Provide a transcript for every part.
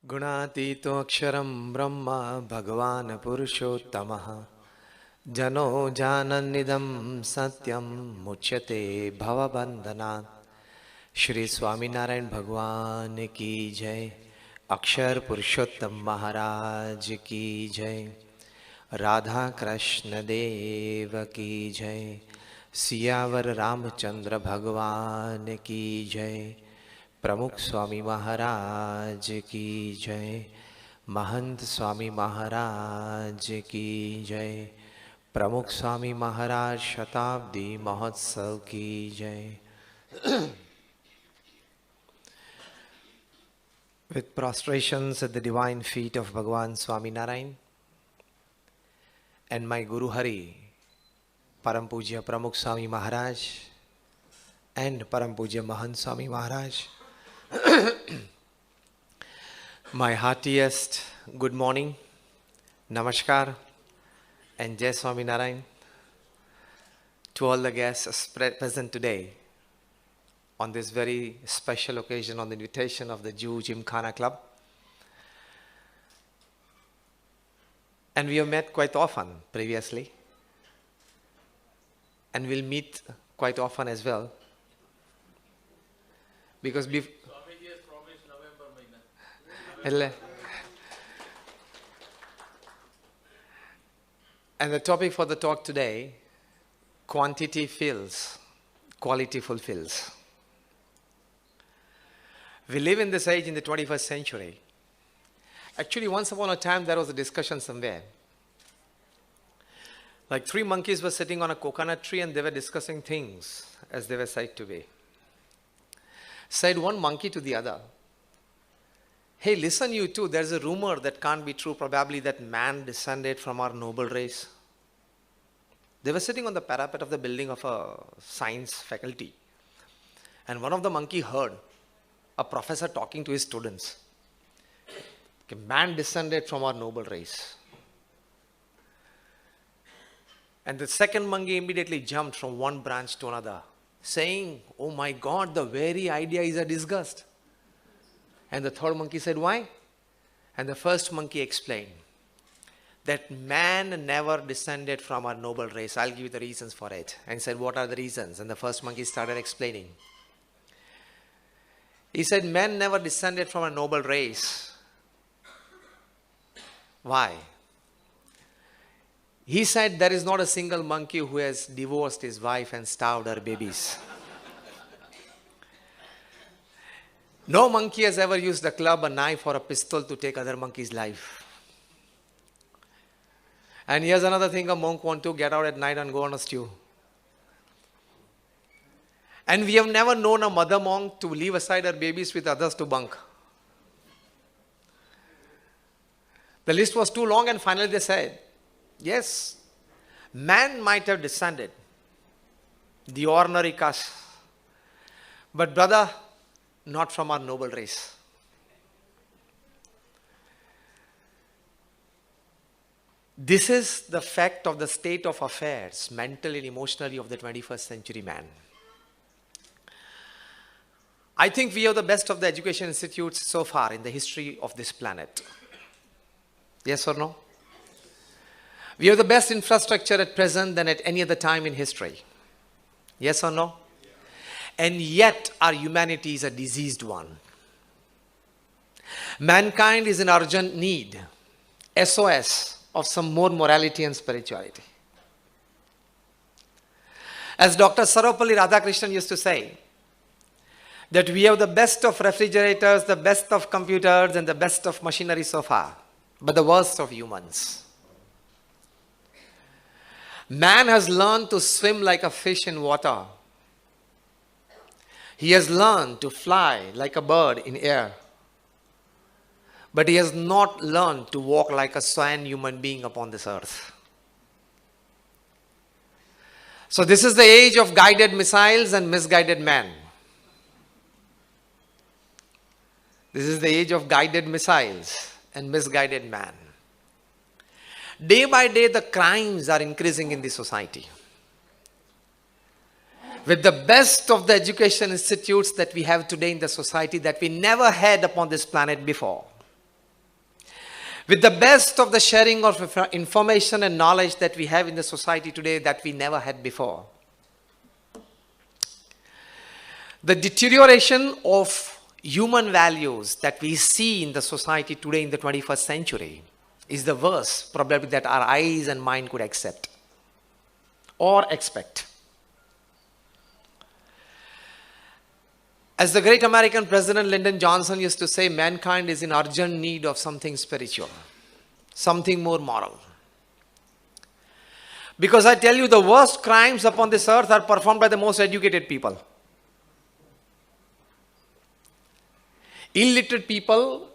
गुणातीतोऽक्षरं ब्रह्म भगवान् पुरुषोत्तमः जनो जानन्निदं सत्यं मुच्यते भवबन्धनात्। श्री स्वामीनारायण भगवान की जय। अक्षर पुरुषोत्तम महाराज की जय। राधा कृष्ण देव की जय। सियावर रामचंद्र भगवान की जय। प्रमुख स्वामी महाराज की जय। महंत स्वामी महाराज की जय। प्रमुख स्वामी महाराज शताब्दी महोत्सव की जय। With prostrations at the divine feet of Bhagavan Swami Narayan and my Guru Hari, Param Pujya Pramukh Swami Maharaj and Param Pujya Mahant Swami Maharaj, my heartiest good morning, namaskar and Jai Swami Narayan to all the guests present today on this very special occasion on the invitation of the Jew Gymkhana Club. And we have met quite often previously and we'll meet quite often as well, because and the topic for the talk today, quantity fills, quality fulfills. We live in this age in the 21st century. Actually, once upon a time, there was a discussion somewhere. Like 3 monkeys were sitting on a coconut tree and they were discussing things as they were said to be. Said one monkey to the other, "Hey, listen you two, there's a rumor that can't be true, probably that man descended from our noble race." They were sitting on the parapet of the building of a science faculty. And one of the monkey heard a professor talking to his students. Man descended from our noble race. And the second monkey immediately jumped from one branch to another, saying, "Oh my God, the very idea is a disgust." And the third monkey said, "Why?" And the first monkey explained that man never descended from our noble race. I'll give you the reasons for it. And said, "What are the reasons?" And the first monkey started explaining. He said, "Man never descended from a noble race." Why? He said, "There is not a single monkey who has divorced his wife and starved her babies. No monkey has ever used a club, a knife, or a pistol to take other monkey's life. And here's another thing a monk wants to get out at night and go on a stew. And we have never known a mother monk to leave aside her babies with others to bunk." The list was too long and finally they said, yes, man might have descended, the ordinary caste, but brother, not from our noble race. This is the fact of the state of affairs, mentally and emotionally, of the 21st century man. I think we have the best of the education institutes so far in the history of this planet. Yes or no? We have the best infrastructure at present than at any other time in history. Yes or no? And yet our humanity is a diseased one. Mankind is in urgent need, SOS, of some more morality and spirituality. As Dr. Sarvepalli Radhakrishnan used to say, that we have the best of refrigerators, the best of computers, and the best of machinery so far, but the worst of humans. Man has learned to swim like a fish in water. He has learned to fly like a bird in air. But he has not learned to walk like a sane human being upon this earth. So this is the age of guided missiles and misguided man. This is the age of guided missiles and misguided man. Day by day, the crimes are increasing in the society. With the best of the education institutes that we have today in the society that we never had upon this planet before. with the best of the sharing of information and knowledge that we have in the society today that we never had before. The deterioration of human values that we see in the society today in the 21st century is the worst probably that our eyes and mind could accept or expect. As the great American President Lyndon Johnson used to say, mankind is in urgent need of something spiritual, something more moral. Because I tell you, the worst crimes upon this earth are performed by the most educated people. Illiterate people,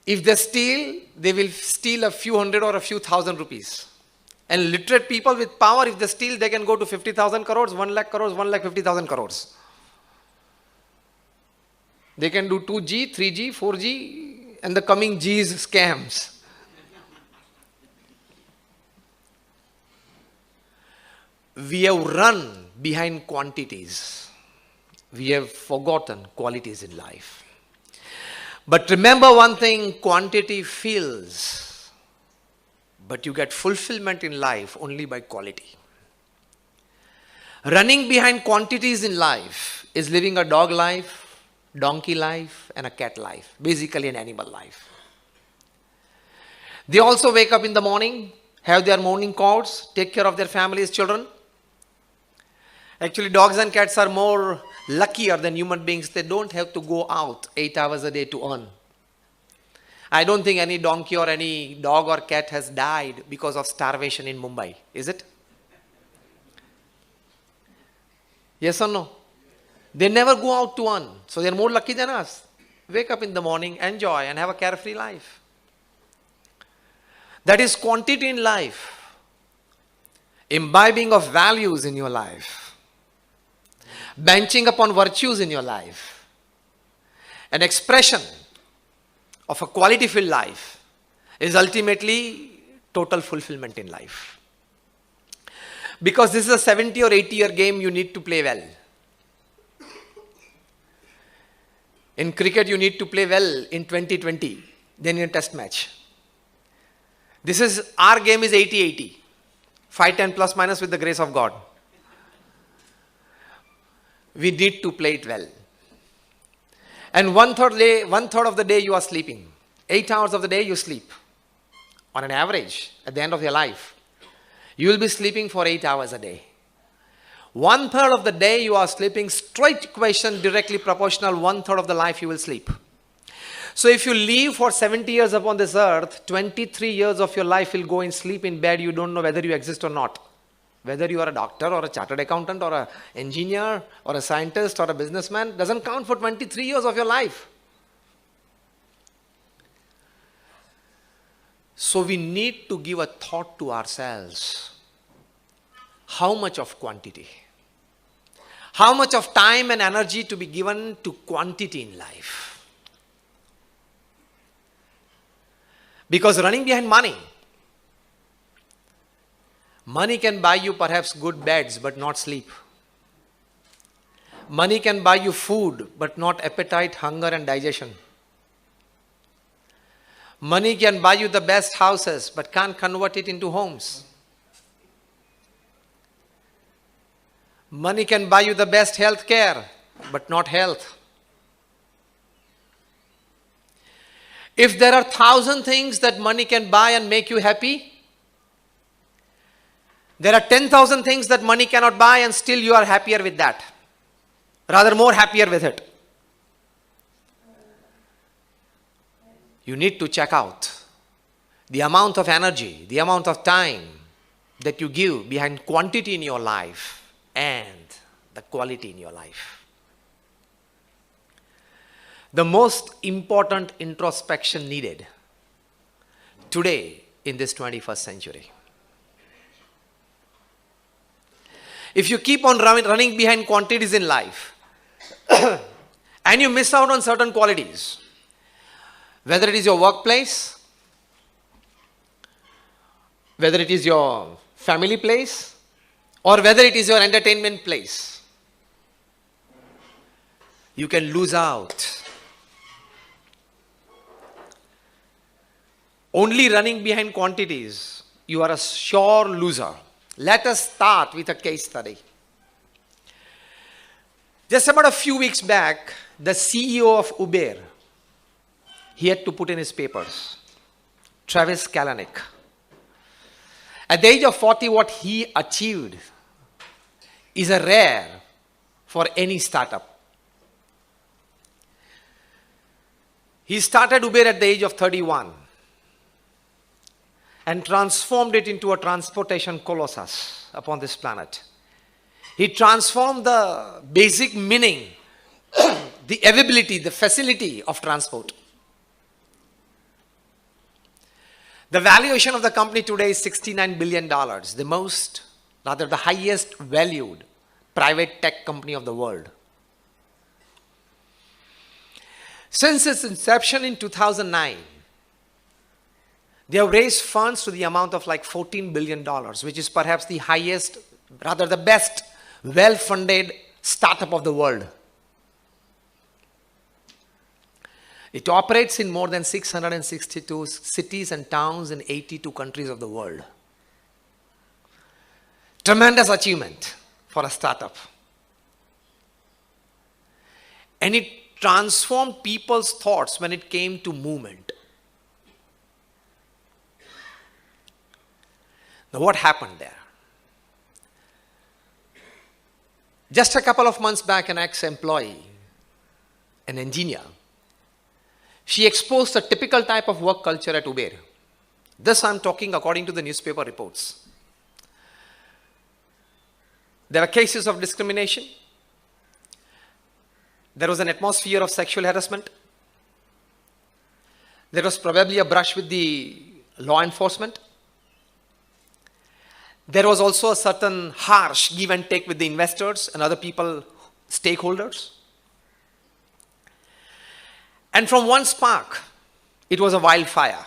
if they steal, they will steal a few hundred or a few thousand rupees. And literate people with power, if they steal, they can go to 50,000 crores, 1 lakh crores, 1,50,000 crores. They can do 2G, 3G, 4G, and the coming G's scams. We have run behind quantities. We have forgotten qualities in life. But remember one thing, quantity fills, but you get fulfillment in life only by quality. Running behind quantities in life is living a dog life, donkey life, and a cat life, basically an animal life. They also wake up in the morning, have their morning calls, take care of their families, children. Actually, dogs and cats are more luckier than human beings. They don't have to go out 8 hours a day to earn. I don't think any donkey or any dog or cat has died because of starvation in Mumbai, is it? Yes or no? They never go out to earn, so they are more lucky than us. Wake up in the morning, enjoy, and have a carefree life. That is quantity in life. Imbibing of values in your life. Benching upon virtues in your life. An expression of a quality-filled life is ultimately total fulfillment in life. Because this is a 70 or 80-year game, you need to play well. In cricket, you need to play well in 2020, then in a test match. Our game is 80-80. 5-10 plus minus with the grace of God. We need to play it well. And one third of the day you are sleeping. 8 hours of the day you sleep. On an average, at the end of your life, you will be sleeping for 8 hours a day. 1/3 of the day you are sleeping, straight equation, directly proportional, 1/3 of the life you will sleep. So if you live for 70 years upon this earth, 23 years of your life will go in sleep in bed. You don't know whether you exist or not. Whether you are a doctor or a chartered accountant or an engineer or a scientist or a businessman, doesn't count for 23 years of your life. So we need to give a thought to ourselves. How much of quantity? How much of time and energy to be given to quantity in life? Because running behind money can buy you perhaps good beds but not sleep. Money can buy you food but not appetite, hunger and digestion. Money can buy you the best houses but can't convert it into homes. Money can buy you the best health care, but not health. If there are 1,000 things that money can buy and make you happy, there are 10,000 things that money cannot buy and still you are happier with that. Rather more happier with it. You need to check out the amount of energy, the amount of time that you give behind quantity in your life and the quality in your life. The most important introspection needed today in this 21st century. If you keep on running behind quantities in life and you miss out on certain qualities, whether it is your workplace, whether it is your family place, or whether it is your entertainment place, you can lose out. only running behind quantities, you are a sure loser. Let us start with a case study. Just about a few weeks back, the CEO of Uber, he had to put in his papers, Travis Kalanick. At the age of 40, what he achieved is a rare for any startup. He started Uber at the age of 31 and transformed it into a transportation colossus upon this planet. He transformed the basic meaning, the availability, the facility of transport. The valuation of the company today is $69 billion, the highest valued private tech company of the world. Since its inception in 2009, they have raised funds to the amount of like $14 billion, which is perhaps the highest, the best, well-funded startup of the world. It operates in more than 662 cities and towns in 82 countries of the world. Tremendous achievement for a startup. And it transformed people's thoughts when it came to movement. Now, what happened there? Just a couple of months back, an ex-employee, an engineer, she exposed a typical type of work culture at Uber. This I'm talking according to the newspaper reports. There were cases of discrimination. There was an atmosphere of sexual harassment. There was probably a brush with the law enforcement. There was also a certain harsh give and take with the investors and other people, stakeholders. And from one spark, it was a wildfire.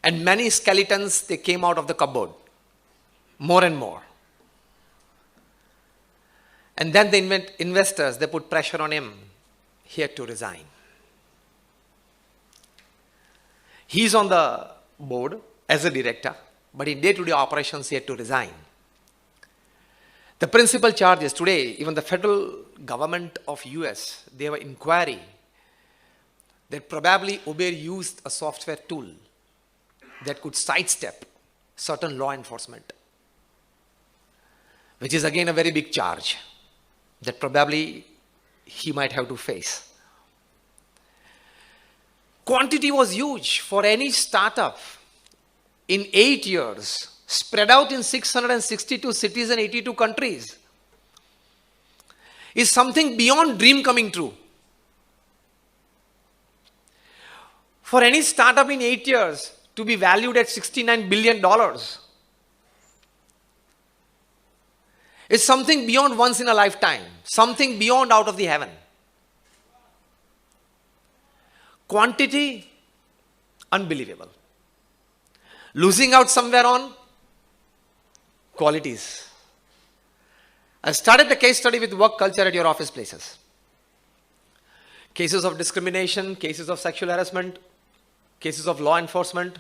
And many skeletons, they came out of the cupboard. More and more. And then the investors, they put pressure on him. He had to resign. He's on the board as a director, but in day-to-day operations, he had to resign. The principal charge is today, even the federal government of US, they have an inquiry that probably Uber used a software tool that could sidestep certain law enforcement, which is again a very big charge that probably he might have to face. Quantity was huge for any startup. In 8 years, spread out in 662 cities and 82 countries, is something beyond dream coming true. For any startup in 8 years to be valued at $69 billion is something beyond once in a lifetime, something beyond out of the heaven. Quantity, unbelievable. Losing out somewhere on qualities. I started the case study with work culture at your office places. Cases of discrimination, cases of sexual harassment, cases of law enforcement,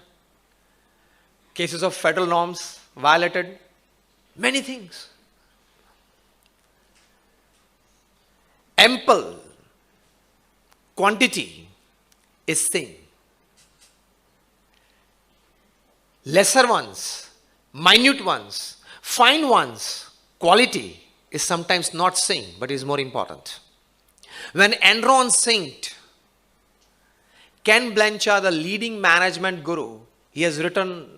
cases of federal norms violated, many things. Ample quantity is sin. Lesser ones, minute ones, fine ones, quality is sometimes not sin, but is more important. When Enron synced, Ken Blanchard, the leading management guru, he has written